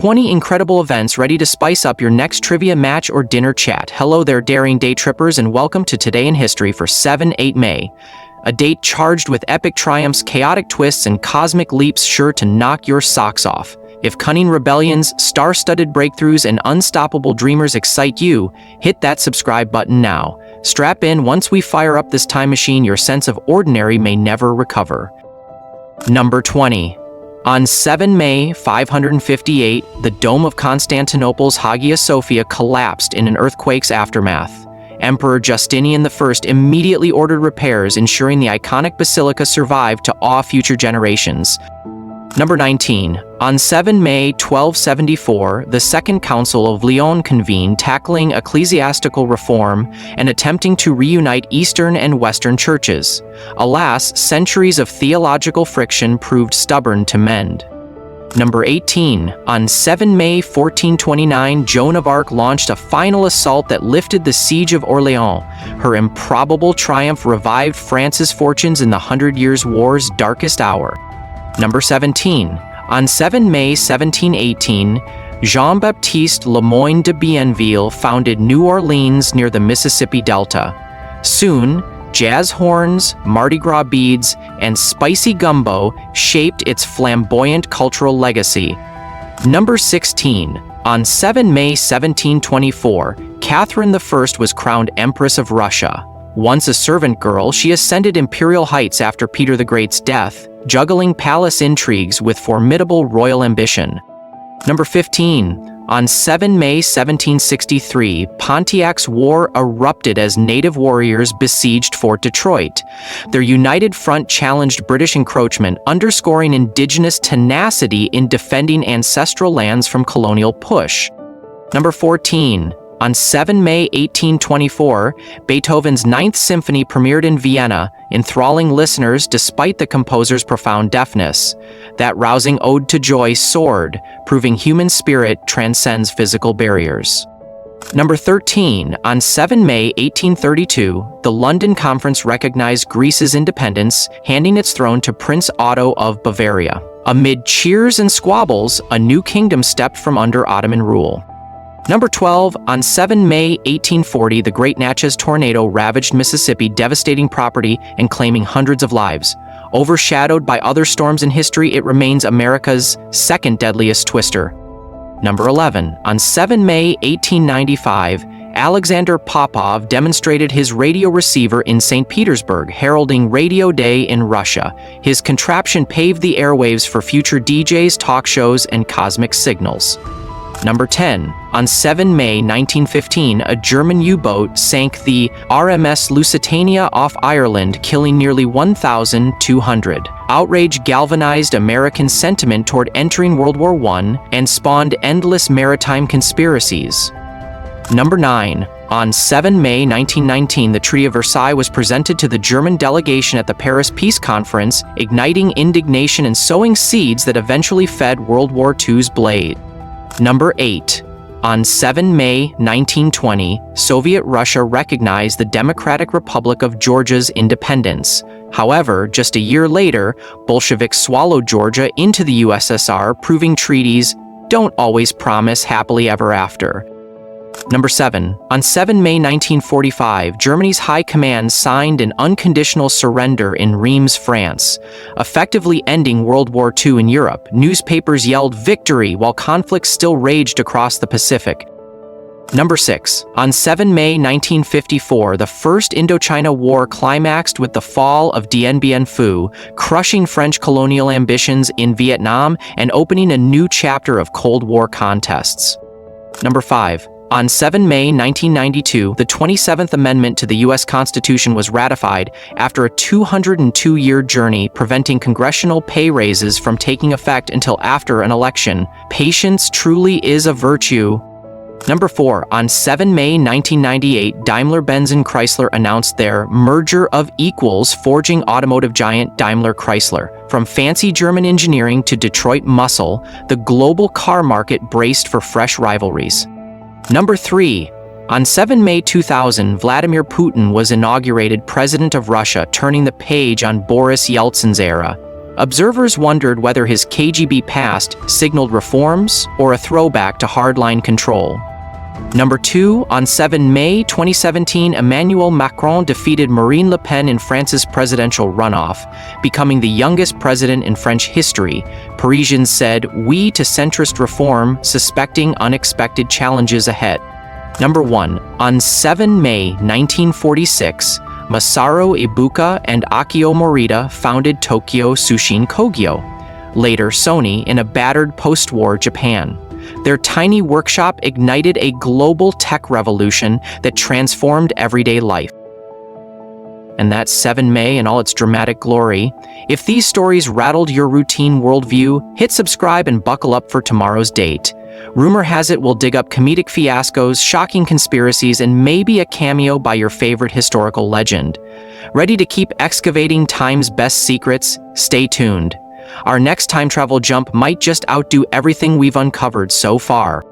20 incredible events ready to spice up your next trivia match or dinner chat. Hello there, daring day trippers, and welcome to Today in History for 7-8 May. A date charged with epic triumphs, chaotic twists, and cosmic leaps sure to knock your socks off. If cunning rebellions, star-studded breakthroughs, and unstoppable dreamers excite you, hit that subscribe button now. Strap in. Once we fire up this time machine, your sense of ordinary may never recover. Number 20. On 7 May 558, the dome of Constantinople's Hagia Sophia collapsed in an earthquake's aftermath. Emperor Justinian I immediately ordered repairs, ensuring the iconic basilica survived to awe future generations. Number 19. On 7 May 1274, the Second Council of Lyon convened, tackling ecclesiastical reform and attempting to reunite Eastern and Western churches. Alas, centuries of theological friction proved stubborn to mend. Number 18. On 7 May 1429, Joan of Arc launched a final assault that lifted the Siege of Orléans. Her improbable triumph revived France's fortunes in the Hundred Years' War's darkest hour. Number 17. On 7 May 1718, Jean-Baptiste Moyne de Bienville founded New Orleans near the Mississippi Delta. Soon, jazz horns, Mardi Gras beads, and spicy gumbo shaped its flamboyant cultural legacy. Number 16. On 7 May 1724, Catherine I was crowned Empress of Russia. Once a servant girl, she ascended imperial heights after Peter the Great's death, juggling palace intrigues with formidable royal ambition. Number 15. On 7 May 1763, Pontiac's War erupted as native warriors besieged Fort Detroit. Their united front challenged British encroachment, underscoring indigenous tenacity in defending ancestral lands from colonial push. Number 14. On 7 May 1824, Beethoven's Ninth Symphony premiered in Vienna, enthralling listeners despite the composer's profound deafness. That rousing ode to joy soared, proving human spirit transcends physical barriers. Number 13. On 7 May 1832, the London Conference recognized Greece's independence, handing its throne to Prince Otto of Bavaria. Amid cheers and squabbles, a new kingdom stepped from under Ottoman rule. Number 12. On 7 May 1840, the Great Natchez tornado ravaged Mississippi, devastating property and claiming hundreds of lives. Overshadowed by other storms in history, it remains America's second deadliest twister. Number 11. On 7 May 1895, Alexander Popov demonstrated his radio receiver in St. Petersburg, heralding Radio Day in Russia. His contraption paved the airwaves for future DJs, talk shows, and cosmic signals. Number 10. On 7 May 1915, a German U-boat sank the RMS Lusitania off Ireland, killing nearly 1,200. Outrage galvanized American sentiment toward entering World War I and spawned endless maritime conspiracies. Number 9. On 7 May 1919, the Treaty of Versailles was presented to the German delegation at the Paris Peace Conference, igniting indignation and sowing seeds that eventually fed World War II's blade. Number 8. On 7 May 1920, Soviet Russia recognized the Democratic Republic of Georgia's independence. However, just a year later, Bolsheviks swallowed Georgia into the USSR, proving treaties don't always promise happily ever after. Number 7. On 7 May 1945, Germany's High Command signed an unconditional surrender in Reims, France, effectively ending World War II in Europe. Newspapers yelled victory while conflicts still raged across the Pacific. Number 6. On 7 May 1954, the First Indochina War climaxed with the fall of Dien Bien Phu, crushing French colonial ambitions in Vietnam and opening a new chapter of Cold War contests. Number 5. On 7 May 1992, the 27th Amendment to the U.S. Constitution was ratified after a 202-year journey, preventing congressional pay raises from taking effect until after an election. Patience truly is a virtue. Number 4. On 7 May 1998, Daimler-Benz and Chrysler announced their merger of equals, forging automotive giant Daimler Chrysler. From fancy German engineering to Detroit muscle, the global car market braced for fresh rivalries. Number 3. On 7 May 2000, Vladimir Putin was inaugurated president of Russia, turning the page on Boris Yeltsin's era. Observers wondered whether his KGB past signaled reforms or a throwback to hardline control. Number 2, on 7 May 2017, Emmanuel Macron defeated Marine Le Pen in France's presidential runoff, becoming the youngest president in French history. Parisians said, "We to centrist reform, suspecting unexpected challenges ahead." Number 1, on 7 May 1946, Masaru Ibuka and Akio Morita founded Tokyo Sushin Kogyo, later Sony, in a battered post-war Japan. Their tiny workshop ignited a global tech revolution that transformed everyday life. And that's 7 May in all its dramatic glory. If these stories rattled your routine worldview, hit subscribe and buckle up for tomorrow's date. Rumor has it we'll dig up comedic fiascos, shocking conspiracies, and maybe a cameo by your favorite historical legend. Ready to keep excavating time's best secrets? Stay tuned. Our next time travel jump might just outdo everything we've uncovered so far.